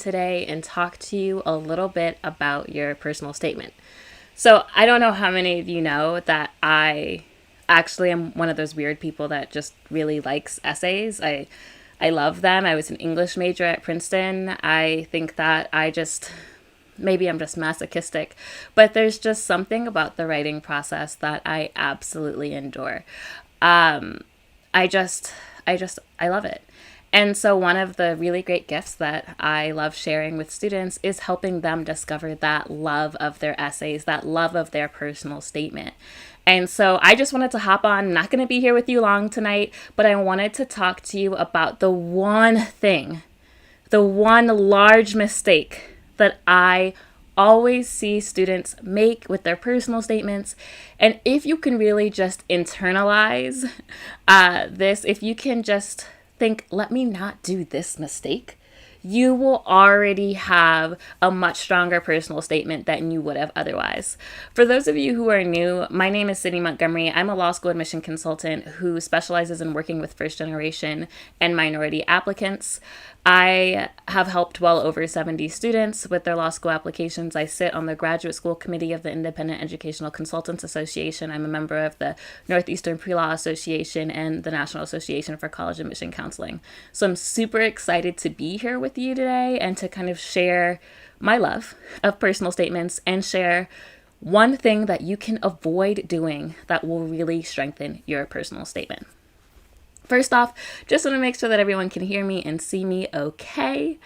today and talk to you a little bit about your personal statement. So I don't know how many of you know that I actually am one of those weird people that just really likes essays. I love them. I was an English major at Princeton. I think that maybe I'm just masochistic, but there's just something about the writing process that I absolutely endure. I just, I love it. And so one of the really great gifts that I love sharing with students is helping them discover that love of their essays, that love of their personal statement. And so I just wanted to hop on. I'm not going to be here with you long tonight, but I wanted to talk to you about the one thing, the one large mistake that I always see students make with their personal statements. And if you can really just internalize this, if you can just think, let me not do this mistake, you will already have a much stronger personal statement than you would have otherwise. For those of you who are new, my name is Sydney Montgomery. I'm a law school admission consultant who specializes in working with first generation and minority applicants. I have helped well over 70 students with their law school applications. I sit on the graduate school committee of the Independent Educational Consultants Association. I'm a member of the Northeastern Pre-Law Association and the National Association for College Admission Counseling. So I'm super excited to be here with you today and to kind of share my love of personal statements and share one thing that you can avoid doing that will really strengthen your personal statement. First off, just want to make sure that everyone can hear me and see me okay.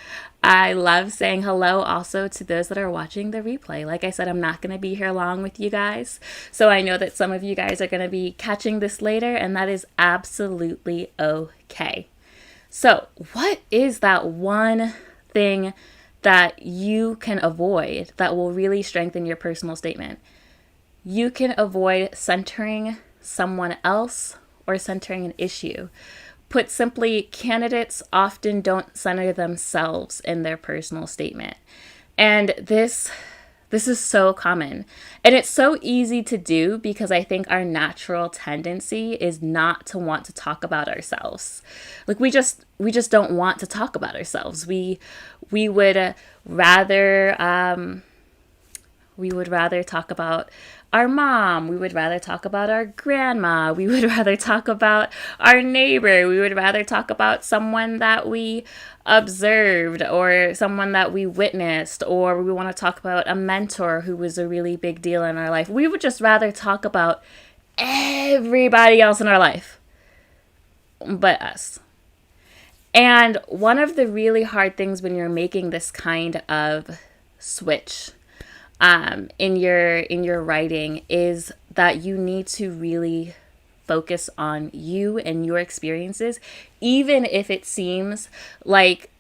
I love saying hello also to those that are watching the replay. Like I said, I'm not going to be here long with you guys. So I know that some of you guys are going to be catching this later, and that is absolutely okay. So what is that one thing that you can avoid that will really strengthen your personal statement? You can avoid centering someone else or centering an issue. Put simply, candidates often don't center themselves in their personal statement. And this is so common. And it's so easy to do because I think our natural tendency is not to want to talk about ourselves. Like we just don't want to talk about ourselves. We would rather talk about our mom. We would rather talk about our grandma. We would rather talk about our neighbor. We would rather talk about someone that we observed or someone that we witnessed, or we want to talk about a mentor who was a really big deal in our life. We would just rather talk about everybody else in our life but us. And one of the really hard things when you're making this kind of switch in your writing is that you need to really focus on you and your experiences, even if it seems like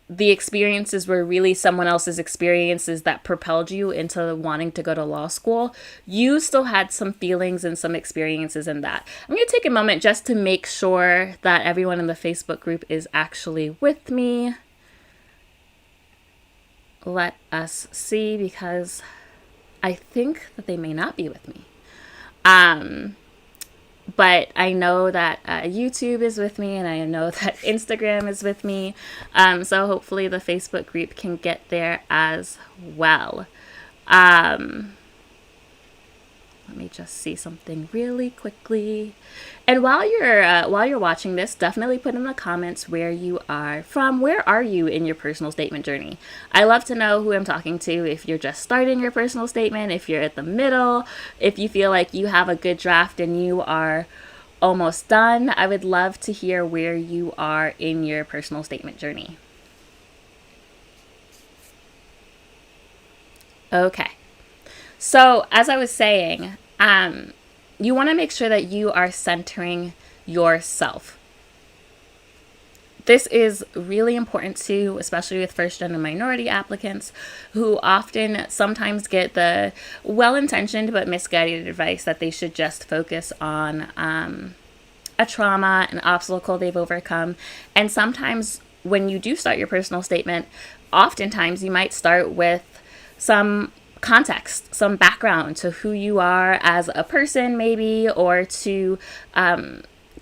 the experiences were really someone else's experiences that propelled you into wanting to go to law school. You still had some feelings and some experiences in that. I'm going to take a moment just to make sure that everyone in the Facebook group is actually with me. Let us see, because I think that they may not be with me. But I know that YouTube is with me, and I know that Instagram is with me. So hopefully the Facebook group can get there as well. Let me just see something really quickly. And while you're watching this, definitely put in the comments where you are from. Where are you in your personal statement journey? I love to know who I'm talking to. If you're just starting your personal statement, if you're at the middle, if you feel like you have a good draft and you are almost done, I would love to hear where you are in your personal statement journey. Okay. So as I was saying, you want to make sure that you are centering yourself. This is really important too, especially with first-gen and minority applicants who often sometimes get the well-intentioned but misguided advice that they should just focus on a trauma, an obstacle they've overcome. And sometimes when you do start your personal statement, oftentimes you might start with some context, some background to who you are as a person maybe, or to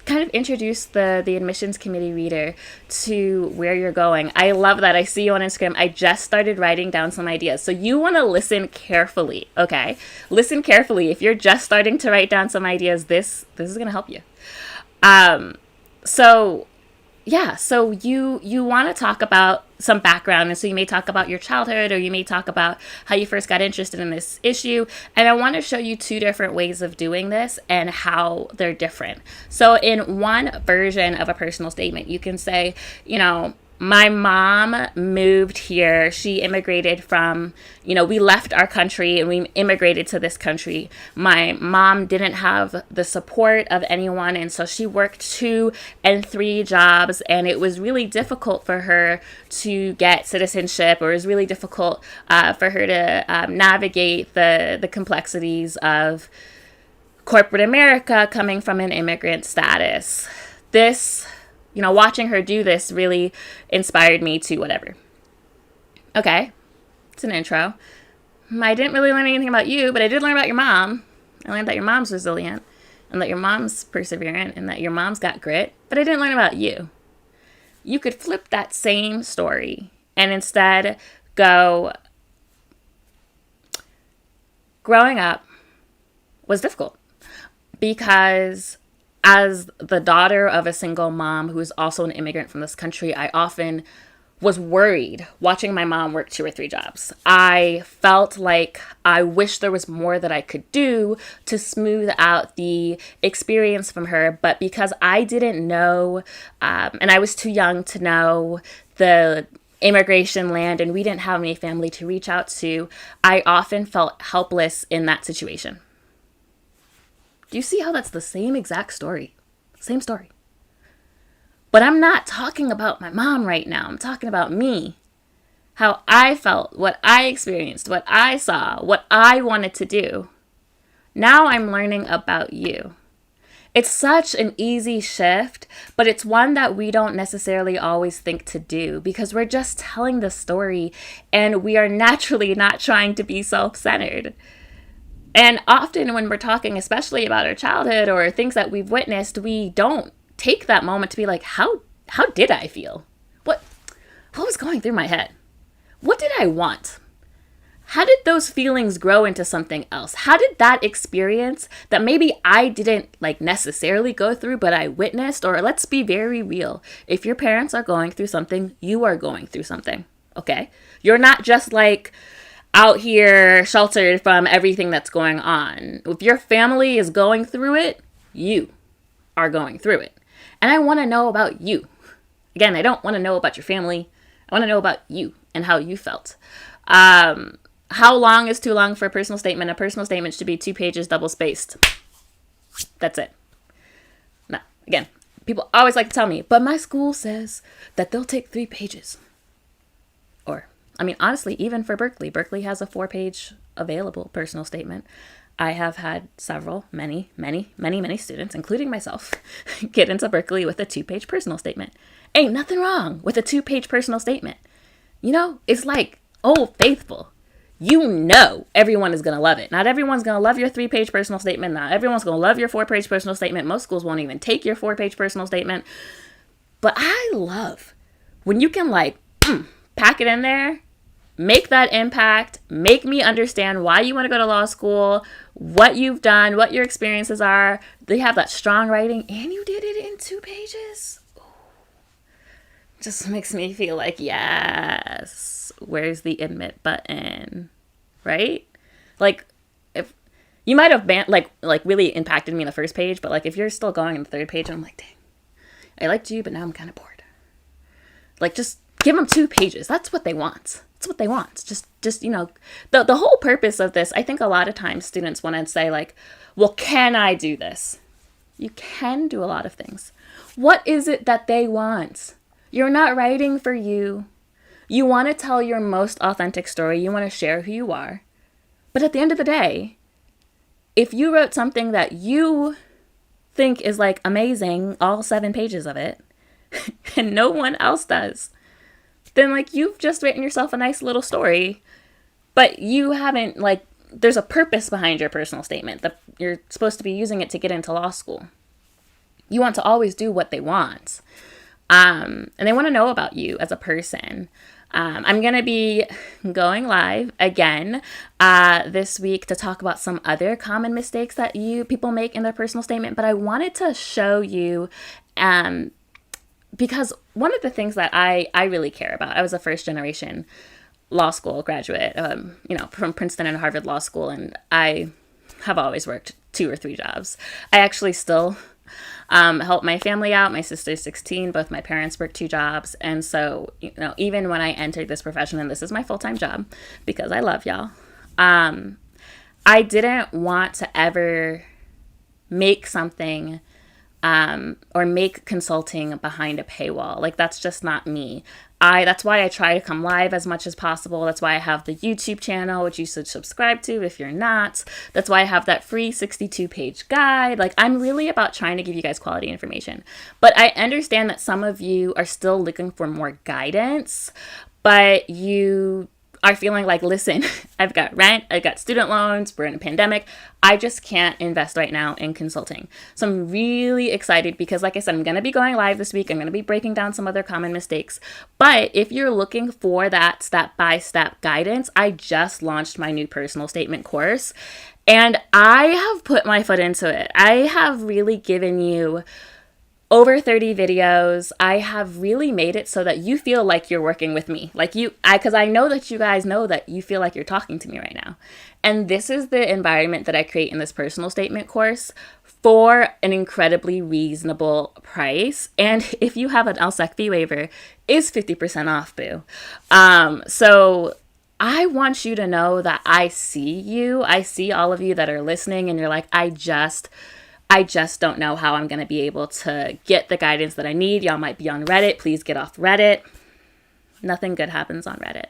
kind of introduce the admissions committee reader to where you're going. I love that. I see you on Instagram. I just started writing down some ideas. So you want to listen carefully, okay? Listen carefully. If you're just starting to write down some ideas, this is going to help you. So yeah, so you want to talk about some background, and so you may talk about your childhood, or you may talk about how you first got interested in this issue, and I want to show you two different ways of doing this and how they're different. So in one version of a personal statement, you can say, my mom moved here. She immigrated from, we left our country and we immigrated to this country. My mom didn't have the support of anyone, and so she worked 2 and 3 jobs, and it was really difficult for her to get citizenship, or it was really difficult for her to navigate the complexities of corporate America coming from an immigrant status. This watching her do this really inspired me to whatever. Okay, it's an intro. I didn't really learn anything about you, but I did learn about your mom. I learned that your mom's resilient, and that your mom's perseverant, and that your mom's got grit, but I didn't learn about you. You could flip that same story and instead go, growing up was difficult because as the daughter of a single mom who is also an immigrant from this country, I often was worried watching my mom work 2 or 3 jobs. I felt like I wish there was more that I could do to smooth out the experience from her. But because I didn't know, and I was too young to know the immigration land, and we didn't have any family to reach out to, I often felt helpless in that situation. Do you see how that's the same exact story? Same story. But I'm not talking about my mom right now. I'm talking about me. How I felt, what I experienced, what I saw, what I wanted to do. Now I'm learning about you. It's such an easy shift, but it's one that we don't necessarily always think to do because we're just telling the story and we are naturally not trying to be self-centered. And often when we're talking, especially about our childhood or things that we've witnessed, we don't take that moment to be like, how did I feel? What was going through my head? What did I want? How did those feelings grow into something else? How did that experience that maybe I didn't necessarily go through, but I witnessed? Or let's be very real. If your parents are going through something, you are going through something. Okay? You're not just out here sheltered from everything that's going on. If your family is going through it, you are going through it. And I want to know about you. Again, I don't want to know about your family. I want to know about you and how you felt. How long is too long for a personal statement? A personal statement should be 2 pages, double spaced. That's it. Now, again, people always like to tell me, but my school says that they'll take 3 pages. Honestly, even for Berkeley has a 4-page available personal statement. I have had many students, including myself, get into Berkeley with a 2-page personal statement. Ain't nothing wrong with a 2-page personal statement. It's like Old Faithful. Everyone is going to love it. Not everyone's going to love your 3-page personal statement. Not everyone's going to love your 4-page personal statement. Most schools won't even take your 4-page personal statement. But I love when you can pack it in there, make that impact, make me understand why you want to go to law school, what you've done, what your experiences are. They have that strong writing, and you did it in 2 pages. Ooh. Just makes me feel like, yes, where's the admit button, right? If you might have been really impacted me in the first page, but if you're still going in the 3rd page, I'm like, dang, I liked you, but now I'm kind of bored. Just give them 2 pages. That's what they want. That's what they want. Just the whole purpose of this, I think a lot of times students want to say well, can I do this? You can do a lot of things. What is it that they want? You're not writing for you. You want to tell your most authentic story. You want to share who you are. But at the end of the day, if you wrote something that you think is amazing, all 7 pages of it, and no one else does, then you've just written yourself a nice little story, but you haven't there's a purpose behind your personal statement that you're supposed to be using it to get into law school. You want to always do what they want. And they want to know about you as a person. I'm going to be going live again this week to talk about some other common mistakes that people make in their personal statement. But I wanted to show you, because one of the things that I really care about, I was a first generation law school graduate, from Princeton and Harvard Law School, and I have always worked 2 or 3 jobs. I actually still help my family out. My sister's 16. Both my parents work 2 jobs. And so, even when I entered this profession, and this is my full-time job because I love y'all, I didn't want to ever make something or make consulting behind a paywall. Like, that's just not me. That's why I try to come live as much as possible. That's why I have the YouTube channel, which you should subscribe to if you're not. That's why I have that free 62-page guide. Like, I'm really about trying to give you guys quality information. But I understand that some of you are still looking for more guidance, but you are feeling like, listen, I've got rent, I've got student loans, we're in a pandemic, I just can't invest right now in consulting. So I'm really excited because, like I said, I'm going to be going live this week. I'm going to be breaking down some other common mistakes. But if you're looking for that step-by-step guidance, I just launched my new personal statement course, and I have put my foot into it. I have really given you over 30 videos. I have really made it so that you feel like you're working with me. Because I know that you guys know that you feel like you're talking to me right now. And this is the environment that I create in this personal statement course for an incredibly reasonable price. And if you have an LSEC fee waiver, is 50% off, boo. So I want you to know that I see you. I see all of you that are listening, and you're like, I just don't know how I'm going to be able to get the guidance that I need. Y'all might be on Reddit. Please get off Reddit. Nothing good happens on Reddit.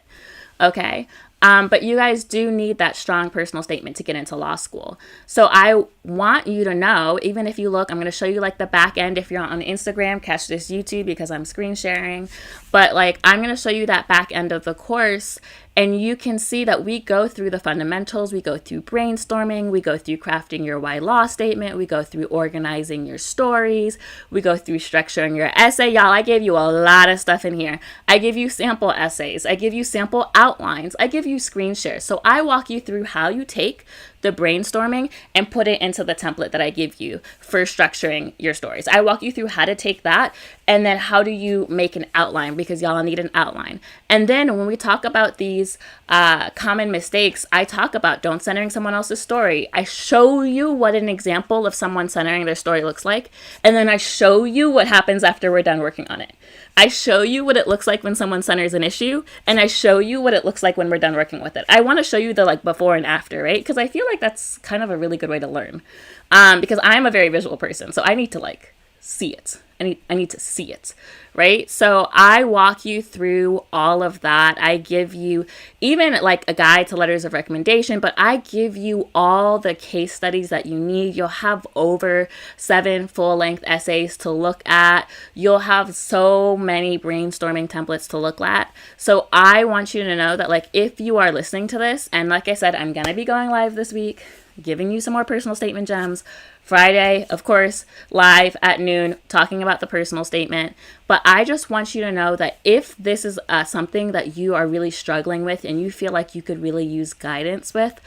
Okay. But you guys do need that strong personal statement to get into law school. So I want you to know, even if you look, I'm going to show you like the back end. If you're on Instagram, catch this YouTube because I'm screen sharing. But I'm going to show you that back end of the course. And you can see that we go through the fundamentals, we go through brainstorming, we go through crafting your why law statement, we go through organizing your stories, we go through structuring your essay. Y'all, I gave you a lot of stuff in here. I give you sample essays, I give you sample outlines, I give you screen shares. So I walk you through how you take the brainstorming and put it into the template that I give you for structuring your stories. I walk you through how to take that, and then how do you make an outline, because y'all need an outline. And then when we talk about these common mistakes, I talk about don't centering someone else's story. I show you what an example of someone centering their story looks like, and then I show you what happens after we're done working on it. I show you what it looks like when someone centers an issue, and I show you what it looks like when we're done working with it. I want to show you the before and after, right? Because I feel like that's kind of a really good way to learn. Because I'm a very visual person, so I need to see it. I need to see it, right? So I walk you through all of that. I give you even a guide to letters of recommendation, but I give you all the case studies that you need. You'll have over 7 full-length essays to look at. You'll have so many brainstorming templates to look at. So I want you to know that if you are listening to this, and like I said, I'm going to be going live this week, giving you some more personal statement gems. Friday, of course, live at noon, talking about the personal statement. But I just want you to know that if this is something that you are really struggling with and you feel like you could really use guidance with,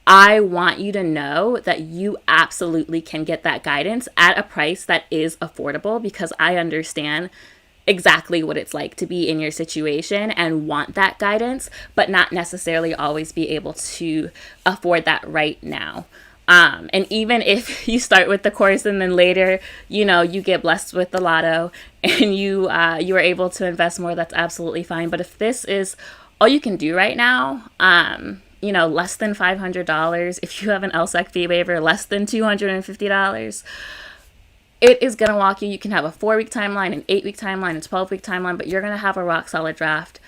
I want you to know that you absolutely can get that guidance at a price that is affordable, because I understand exactly what it's like to be in your situation and want that guidance, but not necessarily always be able to afford that right now. And even if you start with the course and then later, you get blessed with the lotto and you are able to invest more, that's absolutely fine. But if this is all you can do right now, less than $500, if you have an LSEC fee waiver, less than $250, it is going to walk you. You can have a 4-week timeline, an 8-week timeline, a 12-week timeline, but you're going to have a rock solid draft.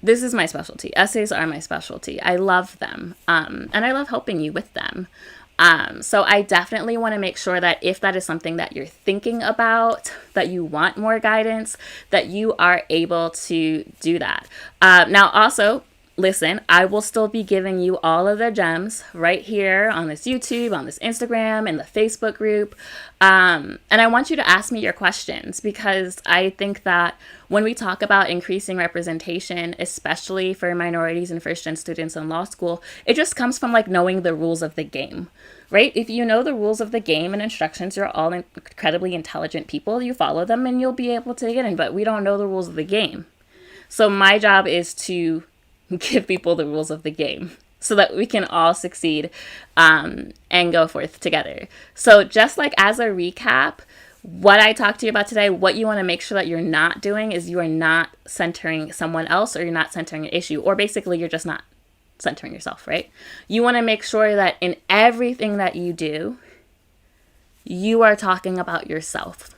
This is my specialty. Essays are my specialty. I love them. And I love helping you with them. So I definitely want to make sure that if that is something that you're thinking about, that you want more guidance, that you are able to do that. Now, also, listen, I will still be giving you all of the gems right here on this YouTube, on this Instagram, in the Facebook group. And I want you to ask me your questions, because I think that when we talk about increasing representation, especially for minorities and first-gen students in law school, it just comes from like knowing the rules of the game, right? If you know the rules of the game and instructions, you're all incredibly intelligent people. You follow them and you'll be able to get in, but we don't know the rules of the game. So my job is to give people the rules of the game so that we can all succeed and go forth together. So just like as a recap, what I talked to you about today, what you want to make sure that you're not doing is you are not centering someone else, or you're not centering an issue, or basically you're just not centering yourself, right? You want to make sure that in everything that you do, you are talking about yourself.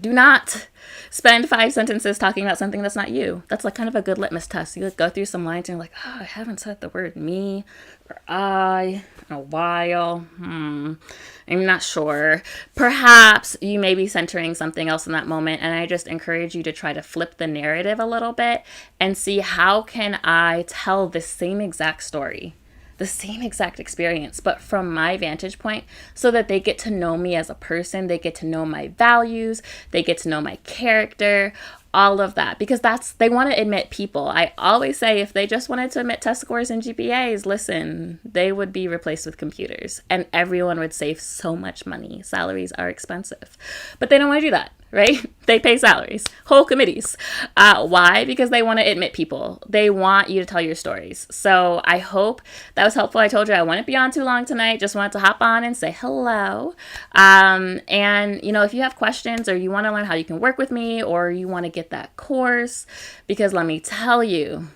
Do not spend 5 sentences talking about something that's not you. That's like kind of a good litmus test. You like go through some lines and you're like, oh, I haven't said the word me or I in a while. I'm not sure. Perhaps you may be centering something else in that moment. And I just encourage you to try to flip the narrative a little bit and see, how can I tell the same exact story, the same exact experience, but from my vantage point, so that they get to know me as a person, they get to know my values, they get to know my character, all of that, because they want to admit people. I always say, if they just wanted to admit test scores and GPAs, listen, they would be replaced with computers and everyone would save so much money. Salaries are expensive, but they don't want to do that, right? They pay salaries, whole committees. Why? Because they want to admit people. They want you to tell your stories. So I hope that was helpful. I told you I wouldn't be on too long tonight. Just wanted to hop on and say hello. And, if you have questions, or you want to learn how you can work with me, or you want to get that course, because let me tell you,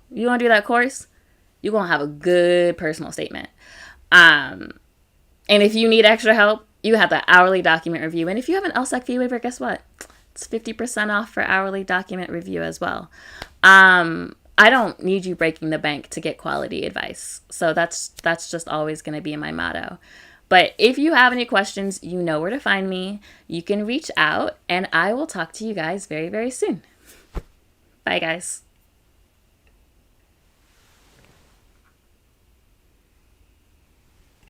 you want to do that course, you're going to have a good personal statement. And if you need extra help, you have the hourly document review. And if you have an LSAC fee waiver, guess what? It's 50% off for hourly document review as well. I don't need you breaking the bank to get quality advice. So that's just always going to be my motto. But if you have any questions, you know where to find me. You can reach out, and I will talk to you guys very, very soon. Bye, guys.